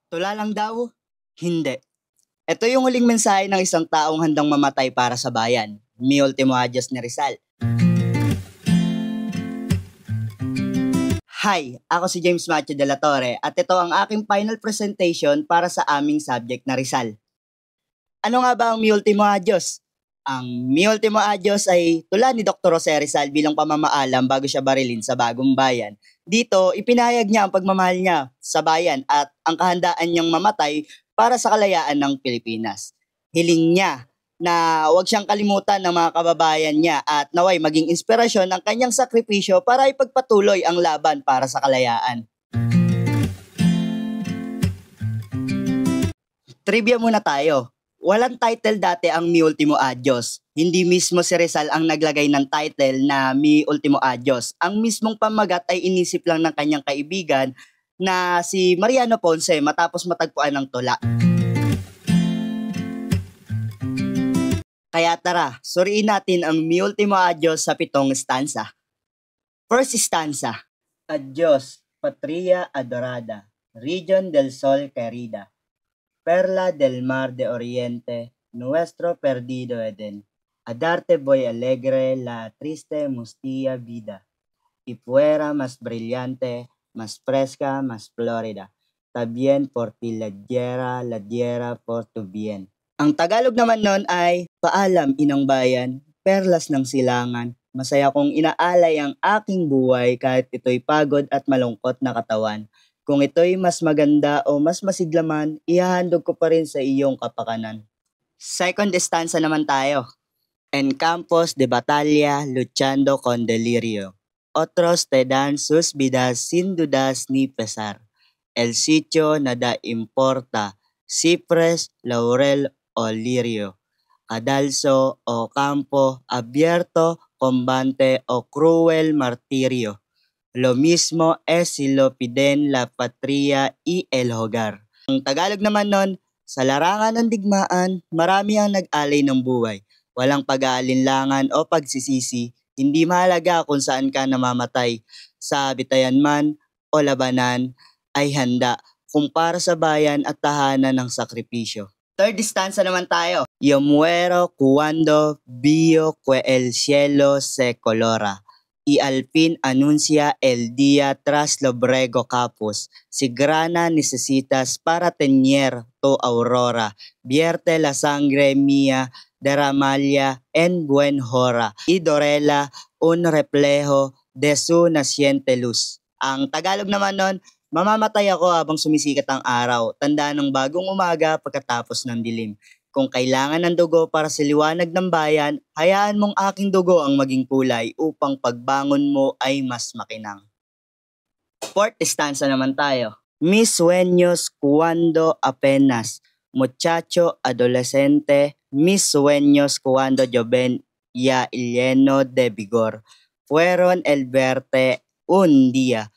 Tula lang daw? Hindi. Ito yung huling mensahe ng isang taong handang mamatay para sa bayan. Mi Ultimo Adios ni Rizal. Hi, ako si James Macho de la Torre at ito ang aking final presentation para sa aming subject na Rizal. Ano nga ba ang Mi Ultimo Adios? Ang Mi Ultimo Adios ay tula ni Dr. Jose Rizal bilang pamamaalam bago siya barilin sa bagong bayan. Dito, ipinahayag niya ang pagmamahal niya sa bayan at ang kahandaan niyang mamatay para sa kalayaan ng Pilipinas. Hiling niya na huwag siyang kalimutan ng mga kababayan niya at naway maging inspirasyon ang kanyang sakripisyo para ipagpatuloy ang laban para sa kalayaan. Trivia muna tayo. Walang title dati ang Mi Ultimo Adios. Hindi mismo si Rizal ang naglagay ng title na Mi Ultimo Adios. Ang mismong pamagat ay inisip lang ng kanyang kaibigan na si Mariano Ponce matapos matagpuan ng tula. Kaya tara, suriin natin ang Mi Ultimo Adios sa 7 stanza. First stanza. Adios, patria adorada, region del sol querida, perla del mar de oriente, nuestro perdido Eden. A darte voy alegre la triste mustia vida, y fuera más brillante, más fresca, más florida. También por ti la diera por tu bien. Ang Tagalog naman nun ay, paalam inang bayan, perlas ng silangan, masaya kong inaalay ang aking buhay kahit ito'y pagod at malungkot na katawan. Kung ito'y mas maganda o mas masiglaman, ihahandog ko pa rin sa iyong kapakanan. Second stanza naman tayo. En campos de batalla luchando con delirio. Otros te dan sus vidas sin dudas ni pesar. El sitio nada importa, cipres, laurel o lirio. Cadalso o campo abierto, combate o cruel martirio. Lo mismo es si lo piden la patria y el hogar. Ang Tagalog naman nun, sa larangan ng digmaan, marami ang nag-alay ng buhay. Walang pag-aalinlangan o pagsisisi, hindi mahalaga kung saan ka namamatay. Sa bitayan man o labanan ay handa kung para sa bayan at tahanan ng sakripisyo. Third stanza naman tayo. Yo muero cuando vio que el cielo se colora. Y al fin anuncia el día tras Lobrego Capus. Si grana necesitas para teñir tu aurora, vierte la sangre mía, derramalla en buen hora, y dorela un reflejo de su naciente luz. Ang Tagalog naman nun, mamamatay ako habang sumisikat ang araw, tanda ng bagong umaga pagkatapos ng dilim. Kung kailangan ng dugo para sa liwanag ng bayan, hayaan mong aking dugo ang maging kulay upang pagbangon mo ay mas makinang. Fourth stanza naman tayo. Mis sueños cuando apenas muchacho adolescente, mis sueños cuando joven ya lleno de vigor, fueron el verte un día,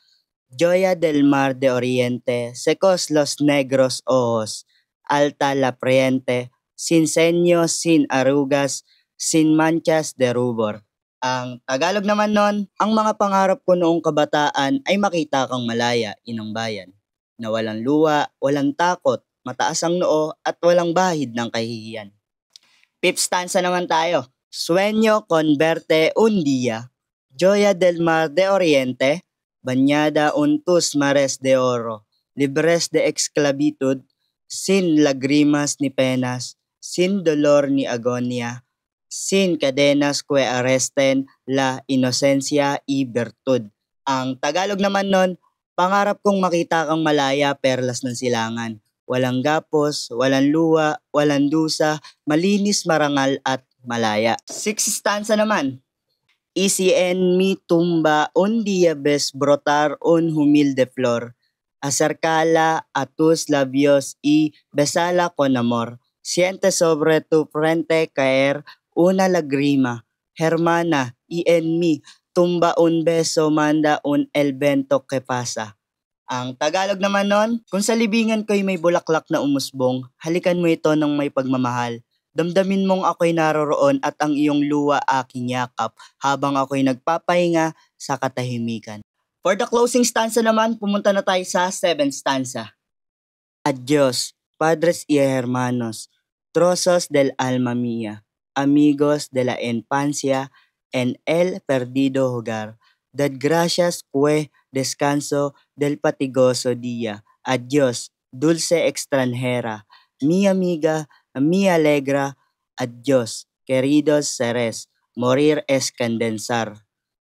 joya del mar de oriente, secos los negros ojos, alta la frente, sin senyos, sin arugas, sin manchas de rubor. Ang Tagalog naman nun, ang mga pangarap ko noong kabataan ay makita kang malaya, inang bayan. Na walang luwa, walang takot, mataas ang noo at walang bahid ng kahihiyan. Fifth stanza naman tayo. Sueño converte un día, joya del mar de oriente, bañada un tus mares de oro, libres de esclavitud, sin lagrimas ni penas, sin dolor ni agonia, sin cadenas que arresten la inocencia y virtud. Ang Tagalog naman nun, pangarap kong makita kang malaya, perlas ng silangan. Walang gapos, walang luwa, walang dusa, malinis, marangal at malaya. Sixth stanza naman. Y si en mi tumba un día ves brotar un humilde flor, acercala a tus labios y besala con amor. Siente sobre tu frente caer una lagrima, hermana, y en mí tumba un beso, manda un el vento que pasa. Ang Tagalog naman nun, kung sa libingan ko'y may bulaklak na umusbong, halikan mo ito ng may pagmamahal. Damdamin mong ako'y naroroon at ang iyong luwa aking yakap habang ako'y nagpapahinga sa katahimikan. For the closing stanza naman, pumunta na tayo sa 7th stanza. Adios, padres y hermanos, trozos del alma mía, amigos de la infancia en el perdido hogar. Dad gracias fue descanso del fatigoso día. Adios, dulce extranjera, mi amiga, mi alegra. Adios, queridos seres, morir es condensar.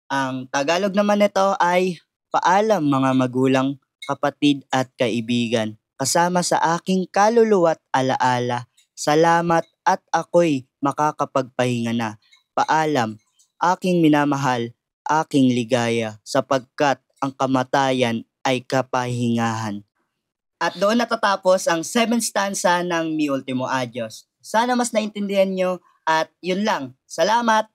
Ang Tagalog naman nito ay paalam mga magulang, kapatid at kaibigan. Kasama sa aking kaluluwa't alaala. Salamat at ako'y makakapagpahinga na. Paalam, aking minamahal, aking ligaya, sapagkat ang kamatayan ay kapahingahan. At doon natatapos ang 7th stanza ng Mi Ultimo Adios. Sana mas naintindihan nyo at yun lang. Salamat!